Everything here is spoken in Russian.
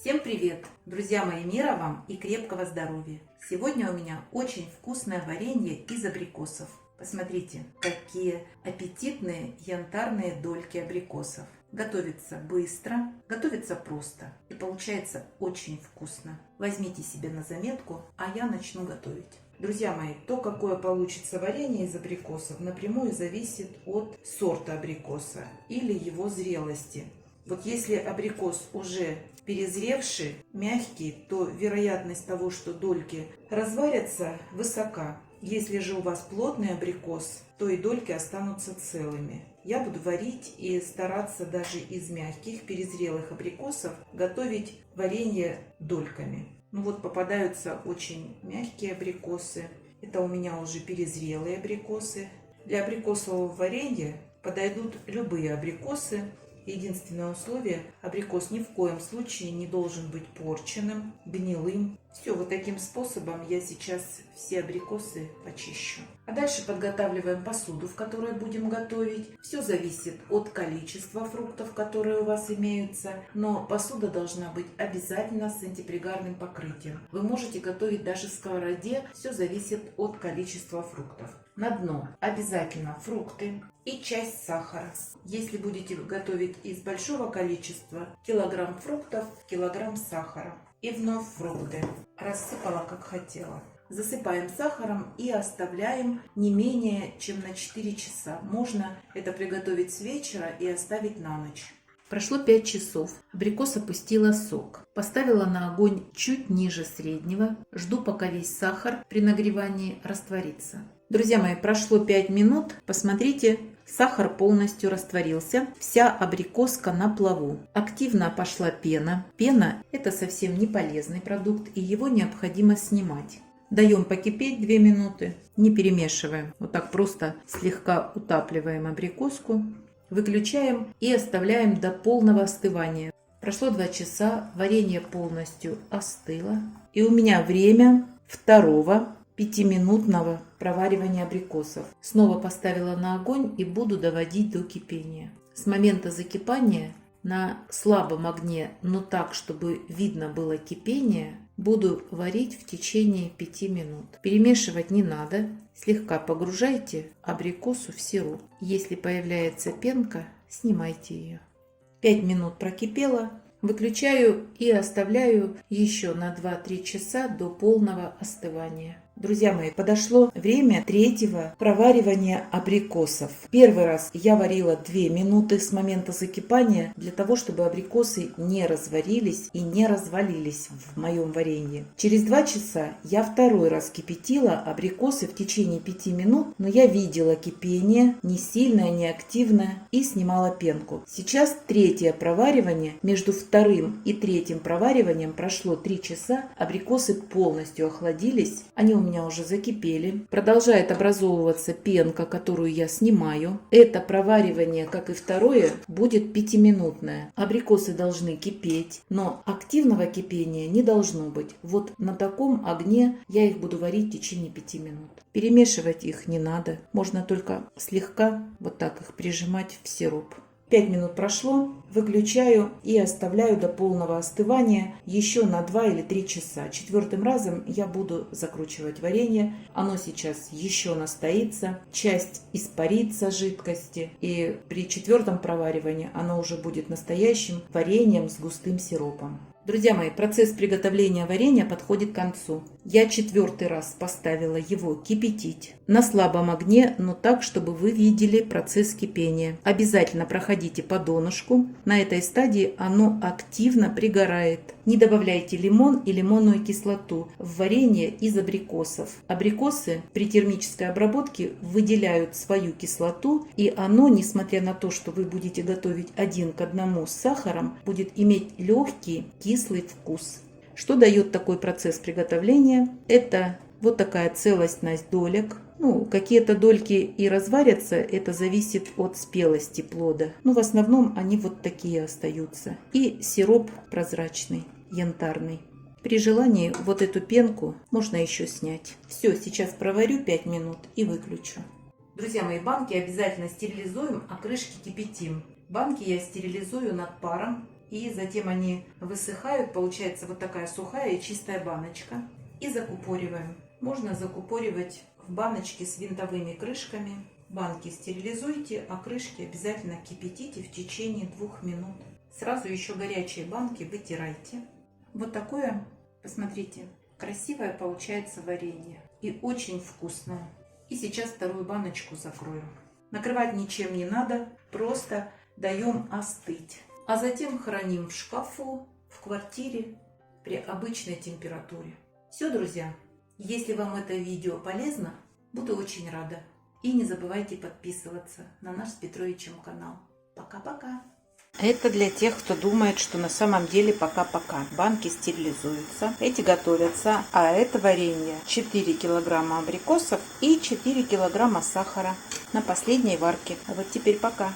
Всем привет! Друзья мои, мира вам и крепкого здоровья! Сегодня у меня очень вкусное варенье из абрикосов. Посмотрите, какие аппетитные янтарные дольки абрикосов. Готовится быстро, готовится просто и получается очень вкусно. Возьмите себе на заметку, а я начну готовить. Друзья мои, то, какое получится варенье из абрикосов, напрямую зависит от сорта абрикоса или его зрелости. Вот если абрикос уже перезревший, мягкий, то вероятность того, что дольки разварятся, высока. Если же у вас плотный абрикос, то и дольки останутся целыми. Я буду варить и стараться даже из мягких, перезрелых абрикосов готовить варенье дольками. Ну вот попадаются очень мягкие абрикосы. Это у меня уже перезрелые абрикосы. Для абрикосового варенья подойдут любые абрикосы. Единственное условие: абрикос ни в коем случае не должен быть порченным, гнилым. Все, вот таким способом я сейчас все абрикосы почищу. А дальше подготавливаем посуду, в которой будем готовить. Все зависит от количества фруктов, которые у вас имеются. Но посуда должна быть обязательно с антипригарным покрытием. Вы можете готовить даже в сковороде. Все зависит от количества фруктов. На дно обязательно фрукты и часть сахара. Если будете готовить из большого количества, килограмм фруктов, килограмм сахара. И вновь фрукты. Рассыпала как хотела. Засыпаем сахаром и оставляем не менее чем на 4 часа. Можно это приготовить с вечера и оставить на ночь. Прошло 5 часов. Абрикос опустила сок. Поставила на огонь чуть ниже среднего. Жду, пока весь сахар при нагревании растворится. Друзья мои, прошло 5 минут. Посмотрите, сахар полностью растворился. Вся абрикоска на плаву. Активно пошла пена. Пена – это совсем не полезный продукт, и его необходимо снимать. Даем покипеть 2 минуты. Не перемешиваем. Вот так просто слегка утапливаем абрикоску. Выключаем и оставляем до полного остывания. Прошло 2 часа. Варенье полностью остыло. И у меня время второго 5-минутного проваривания абрикосов. Снова поставила на огонь и буду доводить до кипения. С момента закипания на слабом огне, но так, чтобы видно было кипение, буду варить в течение 5 минут. Перемешивать не надо. Слегка погружайте абрикосу в сироп. Если появляется пенка, снимайте ее. 5 минут прокипело. Выключаю и оставляю еще на 2-3 часа до полного остывания. Друзья мои, подошло время третьего проваривания абрикосов. Первый раз я варила 2 минуты с момента закипания для того, чтобы абрикосы не разварились и не развалились в моем варенье. Через 2 часа я второй раз кипятила абрикосы в течение 5 минут, но я видела кипение, не сильное, не активное, и снимала пенку. Сейчас третье проваривание. Между вторым и третьим провариванием прошло 3 часа. Абрикосы полностью охладились. Они у меня уже закипели. Продолжает образовываться пенка, которую я снимаю. Это проваривание, как и второе, будет 5-минутное. Абрикосы должны кипеть, но активного кипения не должно быть. Вот на таком огне я их буду варить в течение 5 минут. Перемешивать их не надо. Можно только слегка вот так их прижимать в сироп. 5 минут прошло, выключаю и оставляю до полного остывания еще на 2 или 3 часа. 4-м разом я буду закручивать варенье. Оно сейчас еще настоится, часть испарится жидкости. И при 4-м проваривании оно уже будет настоящим вареньем с густым сиропом. Друзья мои, процесс приготовления варенья подходит к концу. Я 4-й раз поставила его кипятить на слабом огне, но так, чтобы вы видели процесс кипения. Обязательно проходите по донышку. На этой стадии оно активно пригорает. Не добавляйте лимон и лимонную кислоту в варенье из абрикосов. Абрикосы при термической обработке выделяют свою кислоту, и оно, несмотря на то, что вы будете готовить 1 к 1 с сахаром, будет иметь легкий кислый вкус. Что дает такой процесс приготовления? Это вот такая целостность долек. Какие-то дольки и разварятся, это зависит от спелости плода. Но в основном они вот такие остаются. И сироп прозрачный, янтарный. При желании вот эту пенку можно еще снять. Все, сейчас проварю 5 минут и выключу. Друзья мои, банки обязательно стерилизуем, а крышки кипятим. Банки я стерилизую над паром И затем они высыхают. Получается вот такая сухая и чистая баночка. И закупориваем. Можно закупоривать в баночке с винтовыми крышками. Банки стерилизуйте, а крышки обязательно кипятите в течение 2 минут. Сразу еще горячие банки вытирайте. Вот такое, посмотрите, красивое получается варенье. И очень вкусное. И сейчас вторую баночку закрою. Накрывать ничем не надо, просто даем остыть. А затем храним в шкафу, в квартире при обычной температуре. Все, друзья, если вам это видео полезно, буду очень рада. И не забывайте подписываться на наш с Петровичем канал. Пока-пока! Это для тех, кто думает, что на самом деле пока-пока. Банки стерилизуются, эти готовятся, а это варенье 4 килограмма абрикосов и 4 килограмма сахара на последней варке. А вот теперь пока!